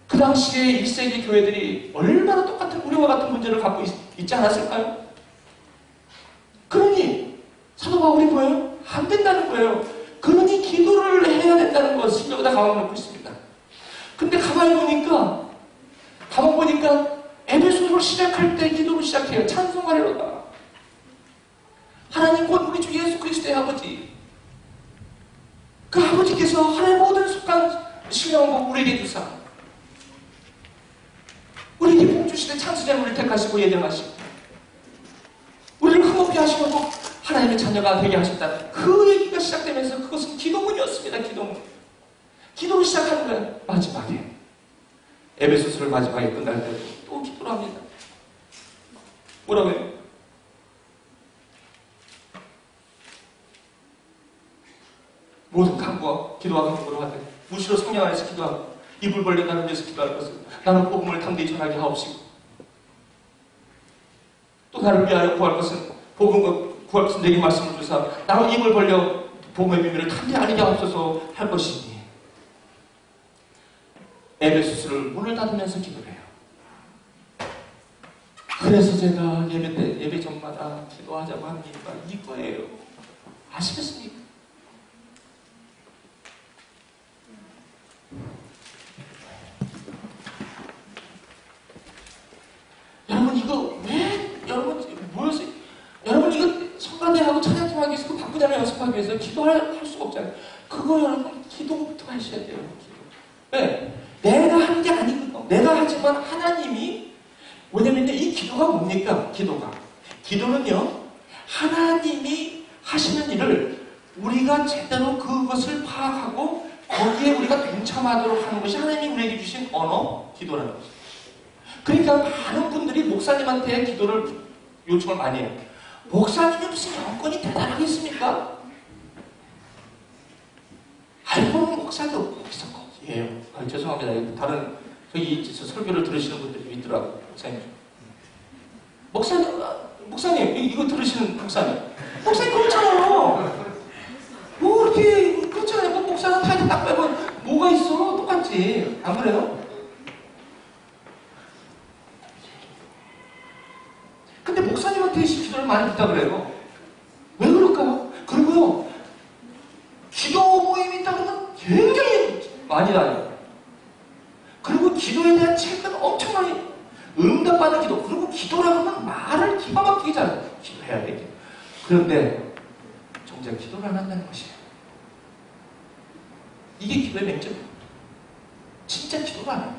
그 당시에 1세기 교회들이 얼마나 똑같은 우리와 같은 문제를 갖고 있지 않았을까요? 그러니 사도 바울이 뭐예요? 안 된다는 거예요. 그러니 기도를 해야 된다는 것을 여기다 가만놓고 있습니다. 근데 가만히 보니까 에베소서를 시작할 때 기도를 시작해요. 찬송하리로다. 하나님 곧 우리 주 예수 그리스도의 아버지, 그 아버지께서 하나님 모든 속한 신령한 것 우리에게 주사 우리에게 복 주시되 창세전 우리를 택하시고 예정하시고 우리를 흠없게 하시려고 하나님의 자녀가 되게 하셨다. 그 얘기가 시작되면서 그것은 기도문이었습니다. 기도문. 기도를 시작하는 거예요. 마지막에 에베소서를 마지막에 끝날 때 또 기도를 합니다. 뭐라고 해요? 모든 간구와 기도와 간구로 하되 무시로 성령 안에서 기도하고 입을 벌려 나를 위해서 기도할 것을 나는 복음을 담대히 전하게 하옵시고 또 나를 위하여 구할 것은 복음과 구할 것은 내게 말씀을 주사 나는 입을 벌려 복음의 비밀을 담대히 알게 하옵소서 할 것이니 에베소서를 문을 닫으면서 기도를 해요. 그래서 제가 예배 때 예배 전마다 기도하자고 하는 이유가 이거예요. 아시겠습니까? 여러분 이거 왜 여러분 모여서 여러분 이거 성가대하고 찬양팀 하기 위해서 그 바꾸자면 연습하기 위해서 기도할 수가 없잖아요. 그거 여러분 기도부터 하셔야 돼요. 기도. 왜? 내가 하는 게 아니거든요. 내가 하지만 하나님이 왜냐면 이 기도가 뭡니까? 기도는요 하나님이 하시는 일을 우리가 제대로 그것을 파악하고 거기에 우리가 동참하도록 하는 것이 하나님이 우리에게 주신 언어, 기도라는 것이죠. 그러니까 많은 분들이 목사님한테 기도를 요청을 많이 해요. 목사님이 무슨 영권이 대단하겠습니까? 알고 보면 목사도 거기서 거기에요. 죄송합니다. 다른 저기 설교를 들으시는 분들이 있더라고요. 목사님 이거 들으시는 목사님 그렇잖아요. 뭐 이렇게 그렇잖아요. 뭐 목사는 타이틀 딱 빼면 뭐가 있어? 똑같지. 안 그래요? 근데 목사님한테 기도를 많이 부탁을 해요. 왜 그럴까요? 그리고요 기도 모임이 있다 그러면 굉장히 많이 다녀요. 그리고 기도에 대한 책은 엄청나게 응답받는 기도. 그리고 기도라고 하면 말을 기가 막히게 잘해요. 기도해야 돼. 그런데 정작 기도를 안 한다는 것이에요. 이게 기도의 맹점이에요. 진짜 기도를 안 해요.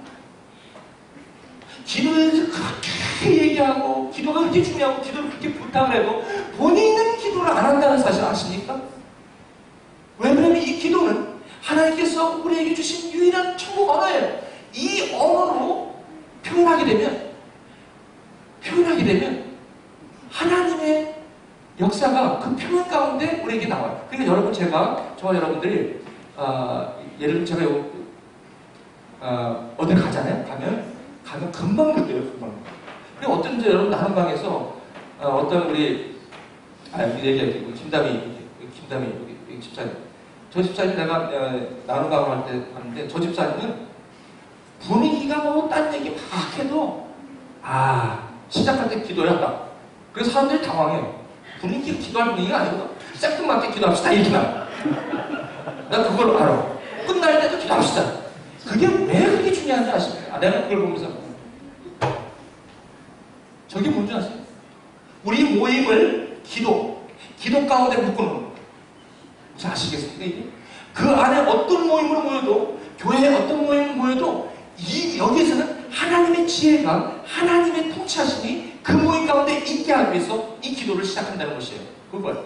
기도에 대해서 그렇게 얘기하고 기도가 그렇게 중요하고 기도를 그렇게 부탁을 해도 본인은 기도를 안 한다는 사실 아십니까? 왜 그러면 이 기도는 하나님께서 우리에게 주신 유일한 천국 언어예요. 이 언어로 표현하게 되면 하나님의 역사가 그 표현 가운데 우리에게 나와요. 그러니까 여러분 저와 여러분들이 예를 들면 제가 어디 가잖아요. 가면 금방 느껴요. 금방. 그리고 어떤 이제 여러분 나눈 방에서 어떤 우리 얘기하기 김담이 여기 집사님. 저 집사님 내가 나눈 방을 할 때 봤는데 저 집사님은 분위기가 뭐 딴 얘기 막 해도 시작할 때 기도야. 그래서 사람들이 당황해요. 분위기가 기도할 분위기가 아니거든. 생뚱맞게 기도합시다 이렇게 나와. 나 그걸 알아. 끝날 때도 기도합시다. 그게 왜 그렇게 중요한지 아십니까? 내가 그걸 보면서 저게 뭔지 아세요? 우리 모임을 기도 가운데 묶어놓는 거예요. 혹시 아시겠습니까? 이게? 그 안에 어떤 모임으로 모여도 교회에 어떤 모임으로 모여도 여기에서는 하나님의 지혜가 하나님의 통치하심이 그 모임 가운데 있게 하기 위해서 이 기도를 시작한다는 것이에요. 그거예요.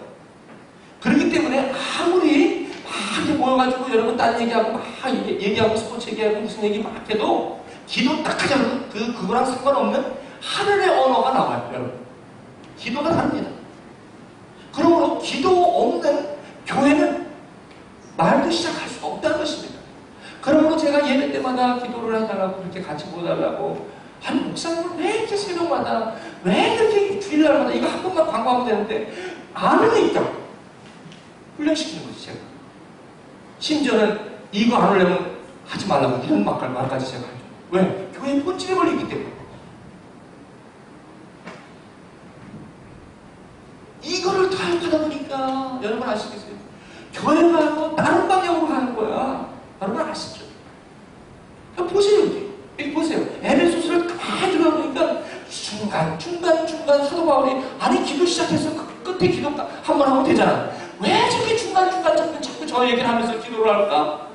그렇기 때문에 아무리 막 이렇게 모여가지고 여러분 딴 얘기하고 막 얘기하고 스포츠 얘기하고 무슨 얘기 막 해도 기도 딱 하자면 그거랑 상관없는 하늘의 언어가 나와요. 여러분. 기도가 다릅니다. 그러므로 기도 없는 교회는 말도 시작할 수가 없다는 것입니다. 그러므로 제가 예배 때마다 기도를 해달라고 그렇게 같이 모여달라고 아니 목사님은 왜 이렇게 새벽마다 왜 이렇게 주일날마다 이거 한 번만 광고하면 되는데 안 하니까 훈련시키는 거지 제가. 심지어는 이거 안 하려면 하지 말라고 이런 말까지 제가 하죠. 왜? 교회 본질에 걸리기 때문에. 이거를 타협하다 보니까 여러분 아시겠어요? 교회를 가고 다른 방향으로 가는 거야. 여러분 아시죠? 보세요. 여기 보세요. 에베소서를 다 들어보니까 중간 사도 바울이 아니 기도 시작해서 끝에 기도 한번 하면 되잖아. 왜 저렇게 중간 자꾸 저 얘기를 하면서 기도를 할까?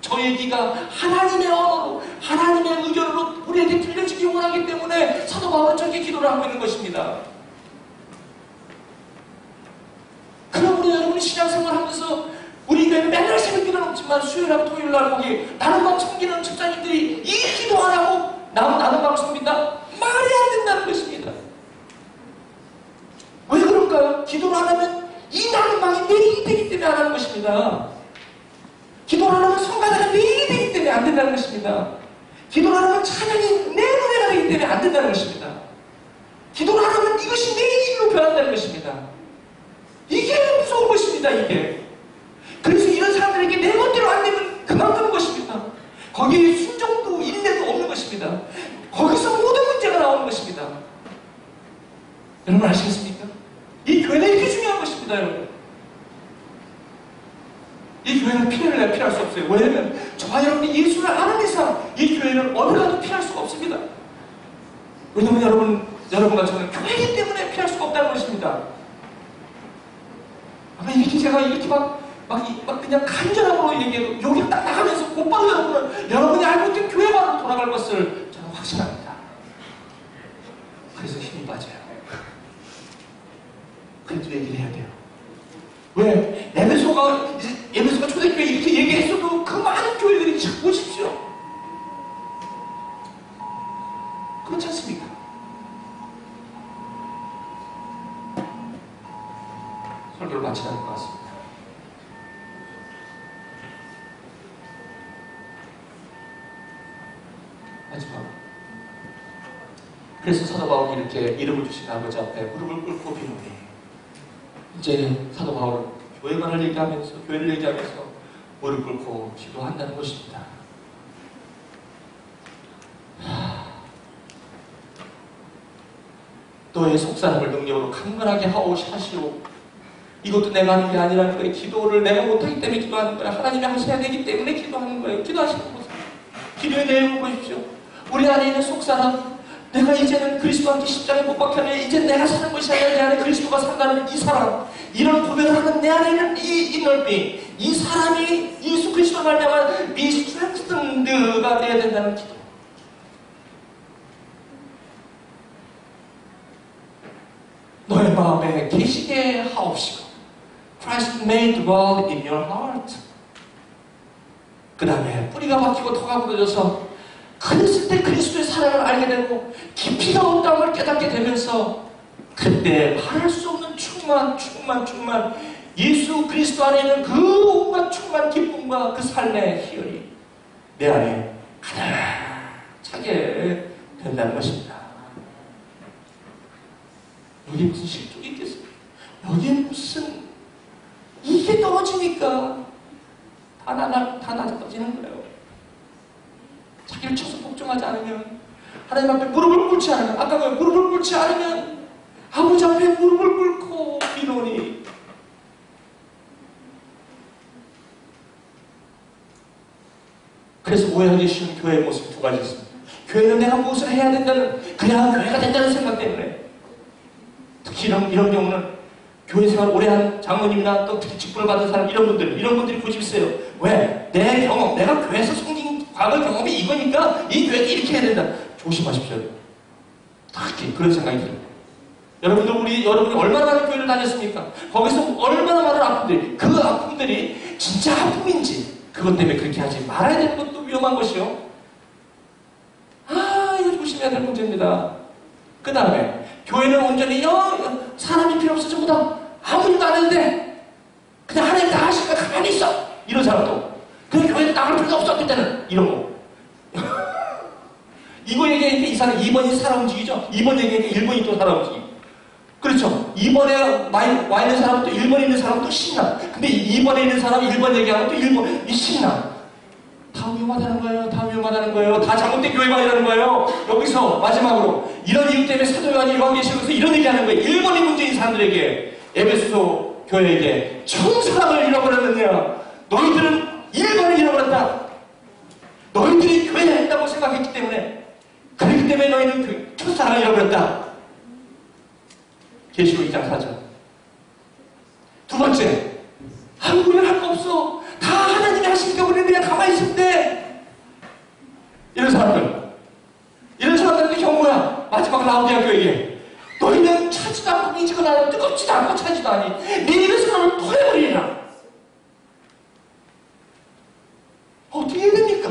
저 얘기가 하나님의 언어로 하나님의 의견으로 우리에게 들려지기 원하기 때문에 사도 바울은 저렇게 기도를 하고 있는 것입니다. 그러므로 여러분이 신앙생활 하면서 우리 교회는 맨날 새벽 기도는 없지만 수요일하고 토요일날 거기 나는 방 섬기는 집사님들이 이 기도 안 하고 나는 방 섬긴다? 말이 안 된다는 것입니다. 왜 그럴까요? 기도를 안 하면 이 나는 방이 내 일이 되기 때문에 안 하는 것입니다. 기도를 안 하면 성가대가 내 일이 되기 때문에 안 된다는 것입니다. 기도를 안 하면 찬양이 내 노래가 되기 때문에 안 된다는 것입니다. 기도를 안 하면 이것이 내 일로 변한다는 것입니다. 이게 무서운 것입니다. 이게. 그래서 이런 사람들에게 내 멋대로 안 되면 그만두는 것입니다. 거기에 순종도 인내도 없는 것입니다. 거기서 모든 문제가 나오는 것입니다. 여러분 아시겠습니까? 이 교회는 이렇게 중요한 것입니다. 여러분. 이 교회는 피할 수 없어요. 왜냐하면 저와 여러분이 예수를 아는 이상 이 교회는 어느 가도 피할 수가 없습니다. 왜냐하면 여러분과 저는 교회이기 때문에 피할 수가 없다는 것입니다. 아마 이렇게 제가 이렇게 막 그냥 간절함으로 얘기해도 여기 딱 나가면서 곧바로 여러분이 알고 있던 교회만으로 돌아갈 것을 저는 확신합니다. 그래서 힘이 빠져요. 그래도 얘기를 해야 돼요. 왜? 에베소가 초대교회 이렇게 얘기했어도 그 많은 교회들이 참 보십시오. 그렇지 않습니까? 설교를 마쳐야 될 것 같습니다. 마지막. 그래서 사도 바울이 이렇게 이름을 주신 아버지 앞에 무릎을 꿇고 비노니 이제 사도 바울은 교회를 얘기하면서 무릎 꿇고 기도한다는 것입니다. 너의 속사람을 능력으로 강건하게 하시오. 이것도 내가 하는 게 아니라는 거예요. 기도를 내가 못하기 때문에 기도하는 거예요. 하나님이 하셔야 되기 때문에 기도하는 거예요. 기도하시는 거예요. 기도의 내용을 보십시오. 우리 안에 있는 속사람, 내가 이제는 그리스도와 함께 십자가에 못 박혔네. 이제 내가 사는 것이 아니라 내 안에 그리스도가 산다는 이 사람, 이런 구별을 하는 내 안에 있는 이 넓이, 이 사람이 예수 그리스도를 말미암아 미 스트렝스드가 되어야 된다는 기도. 너의 마음에 계시게 하옵시고 Christ may dwell in your heart. 그 다음에 뿌리가 박히고 토가 굳어져서 그랬을 때 그리스도의 사랑을 알게 되고 깊이가 없다는 깨닫게 되면서 그때 말할 수 없는 충만 예수 그리스도 안에 있는 그 온갖 충만 기쁨과 그 삶의 희열이 내 안에 가득차게 된다는 것입니다. 여기에 무슨 실족이 있겠습니까? 여기에 무슨 이게 떨어지니까 다 낮아지는 거예요. 자기를 쳐서 복종하지 않으면, 하나님 앞에 무릎을 꿇지 않으면, 아까 무릎을 꿇지 않으면 아버지 앞에 무릎을 꿇고 기도니 그래서 오해하기 쉬운 교회의 모습 두 가지 있습니다. 교회는 내가 무엇을 해야 된다는, 그래야 교회가 된다는 생각 때문에, 특히 이런 경우는 교회 생활 오래 한 장로님이나 또 특히 직분을 받은 사람, 이런 분들이 고집 있어요. 왜? 내 경험, 내가 교회에서 섬긴 과거 경험이 이거니까 이 교회도 이렇게 해야 된다. 조심하십시오. 특히 그런 생각이 들어요. 여러분이 얼마나 많은 교회를 다녔습니까? 거기서 얼마나 많은 아픔들이, 그 아픔들이 진짜 아픔인지, 그것 때문에 그렇게 하지 말아야 되는 것도 위험한 것이요. 이거 조심해야 될 문제입니다. 그 다음에 교회는 온전히 사람이 필요 없어, 전부 다 아무 일도 안 했는데 그냥 하나님 다 하시니까 가만히 있어, 이런 사람도. 그 교회에 나갈 필요도 없어 그때는, 이런 거. 이거 얘기하니까 이 사람 2번이 살아 움직이죠. 2번 얘기하니까 1번이 또 살아 움직이고. 그렇죠. 2번에 와 있는 사람은 또 1번에 있는 사람은 또 신나. 근데 2번에 있는 사람이 1번 얘기하면 또 1번이 신나. 다 위험하다는 거예요. 다 위험하다는 거예요. 다 잘못된 교회만이라는 거예요. 여기서 마지막으로 이런 이유 때문에 사도 요한이 요한계시록에서 이런 얘기하는 거예요. 1번이 문제인 사람들에게, 에베소 교회에게 천사랑을 잃어버렸느냐. 너희들은 1번을 잃어버렸다. 너희들이 교회에 했다고 생각했기 때문에, 그렇기 때문에 너희는 그 천사랑을 잃어버렸다. 계시록 2장 4절. 두 번째, 우리는 할 거 없어. 다 하나님이 하시니까 우리는 그냥 가만히 있을 때. 이런 사람들의 경우야. 마지막 라우디아 교회에 너희는 차지도 않고 미지근 않고 뜨겁지도 않고 차지도 않니 네 입의 사람을 토해버리리라. 어떻게 해야 됩니까?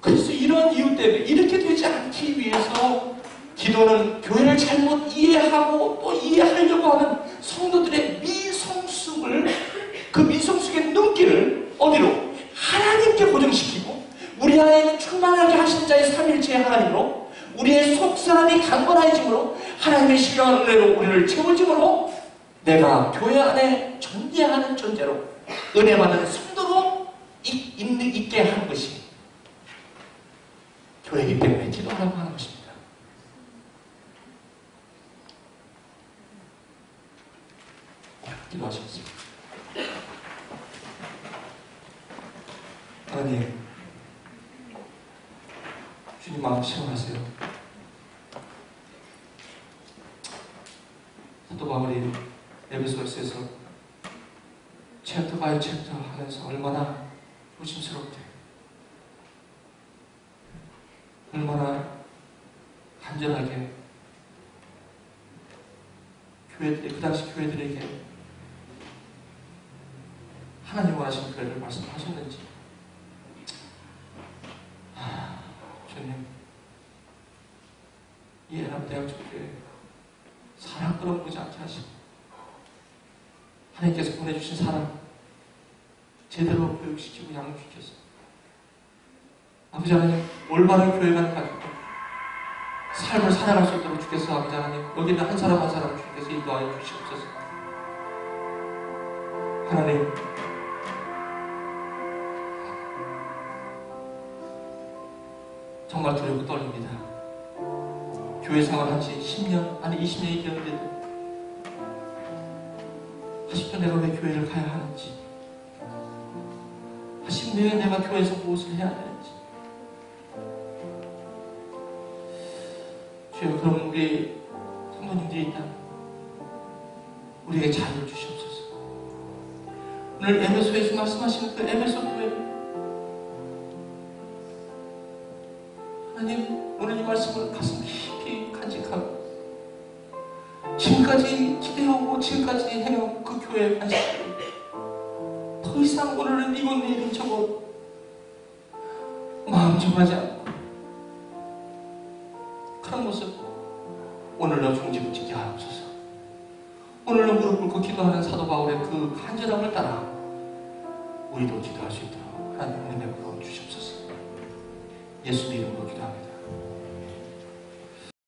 그래서 이런 이유 때문에 이렇게 되지 않기 위해서 기도는 교회를 잘못 이해하고 또 이해하려고 하는 성도들의 미성숙을, 그 미성숙의 눈길을 어디로? 하나님께 고정시키고 우리 안에 충만하게 하신 자의 삼일체의 하나님으로, 우리의 속사람이 강건해짐으로, 하나님의 신령한 은혜로 우리를 채워짐으로 내가 교회 안에 존재하는 존재로, 은혜받은 성도로 있게 하는 것이 교회이기 때문에 기도하라고 하는 것입니다. 기도하시겠습니다. 하나님, 주님 마음 시원하세요. 사도 바울이 에베소서에서 챕터 바이 챕터 하면서 얼마나 조심스럽게, 얼마나 간절하게 교회들이, 그 당시 교회들에게 하나님 원하시는 교회를 말씀하셨는지. 주님, 이 애남대학교교회 사람 끌어보지 않게 하시고 하나님께서 보내주신 사람 제대로 교육시키고 양육시켜서 아버지 하나님 올바른 교회관을 가지고 삶을 살아갈 수 있도록 주께서 아버지 하나님 여기는 한 사람 한 사람 주께서 인도하여 주시옵소서. 하나님, 정말 두렵고 떨립니다. 교회 생활한 지 10년, 아니 20년이 되었는데도 아직도 내가 왜 교회를 가야 하는지, 아직도 왜 내가 교회에서 무엇을 해야 되는지. 주여, 그럼 우리 성도님들이 있다면 우리에게 자유를 주시옵소서. 오늘 에베소에서 말씀하시는 그 에베소 교회를 하나님, 오늘 이 말씀을 가슴 깊이 간직하고 지금까지 기대하고 지금까지 해놓은 그 교회의 관심들 더 이상 오늘은 이곳 내일은 저곳 마음 정하지 않고 그런 모습 오늘로 종지부 찍게 하옵소서. 오늘로 무릎 꿇고 기도하는 사도 바울의 그 간절함을 따라 우리도 기도할 수 있도록 하나님 은혜 베풀어 주시옵소서. 예수님 이름으로 기도합니다.